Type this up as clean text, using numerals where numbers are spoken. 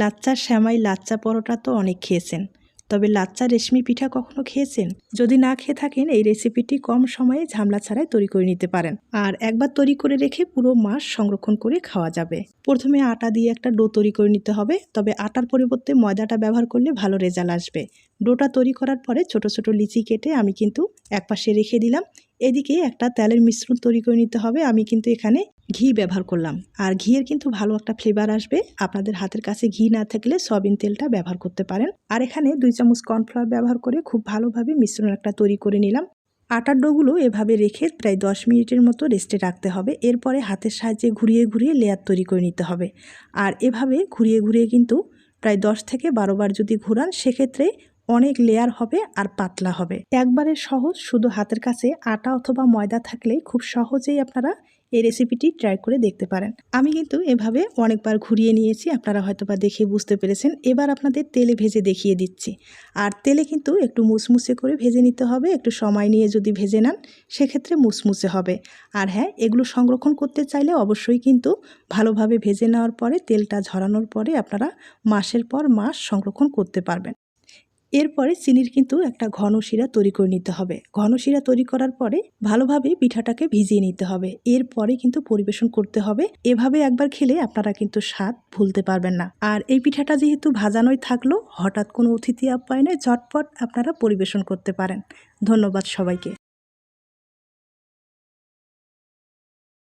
লাচ্চা সেমাই, লাচ্চা পরোটা তো অনেক খেয়েছেন, তবে লাচ্চা রেশমি পিঠা কখনো খেয়েছেন? যদি না খেয়ে থাকেন, এই রেসিপিটি কম সময়ে ঝামেলা ছাড়াই তৈরি করে নিতে পারেন। আর একবার তৈরি করে রেখে পুরো মাস সংরক্ষণ করে খাওয়া যাবে। প্রথমে আটা দিয়ে একটা ডো তৈরি করে নিতে হবে, তবে আটার পরিবর্তে ময়দাটা ব্যবহার করলে ভালো রেজাল্ট আসবে। ডোটা তৈরি করার পরে ছোট ছোট লিচি কেটে আমি কিন্তু একপাশে রেখে দিলাম। এদিকে একটা তেলের মিশ্রণ তৈরি করে নিতে হবে। আমি কিন্তু এখানে ঘি ব্যবহার করলাম, আর ঘিয়ের কিন্তু ভালো একটা ফ্লেভার আসবে। আপনাদের হাতের কাছে ঘি না থাকলে সয়াবিন তেলটা ব্যবহার করতে পারেন। আর এখানে 2 চামচ কর্নফ্লাওয়ার ব্যবহার করে খুব ভালোভাবে মিশ্রণ একটা তৈরি করে নিলাম। আটার ডোগুলো এভাবে রেখে প্রায় 10 মিনিটের মতো রেস্টে রাখতে হবে। এরপরে হাতের সাহায্যে ঘুরিয়ে ঘুরিয়ে লেয়ার তৈরি করে নিতে হবে। আর এভাবে ঘুরিয়ে ঘুরিয়ে কিন্তু প্রায় 10 থেকে 12 বার যদি ঘোরান, সেক্ষেত্রে অনেক লেয়ার হবে আর পাতলা হবে। একবারে সহজ, শুধু হাতের কাছে আটা অথবা ময়দা থাকলে খুব সহজেই আপনারা এই রেসিপিটি ট্রাই করে দেখতে পারেন। আমি কিন্তু এভাবে অনেকবার ঘুরিয়ে নিয়েছি, আপনারা হয়তোবা দেখে বুঝতে পেরেছেন। এবার আপনাদের তেলে ভেজে দেখিয়ে দিচ্ছি। আর তেলে কিন্তু একটু মুসমুসে করে ভেজে নিতে হবে। একটু সময় নিয়ে যদি ভেজে নেন, সেক্ষেত্রে মুসমুসে হবে। আর হ্যাঁ, এগুলো সংরক্ষণ করতে চাইলে অবশ্যই কিন্তু ভালোভাবে ভেজে নেওয়ার পরে তেলটা ঝরানোর পরে আপনারা মাসের পর মাস সংরক্ষণ করতে পারবেন। এরপরে চিনির কিন্তু একটা ঘন শিরা তৈরি করে নিতে হবে। ঘন শিরা তৈরি করার পরে ভালোভাবে পিঠাটাকে ভিজিয়ে নিতে হবে। এরপরে কিন্তু পরিবেশন করতে হবে। এভাবে একবার খেলে আপনারা কিন্তু স্বাদ ভুলতে পারবেন না। আর এই পিঠাটা যেহেতু ভাজানোই থাকলো, হঠাৎ কোনো অতিথি আপ্যায়নে ঝটপট আপনারা পরিবেশন করতে পারেন। ধন্যবাদ সবাইকে।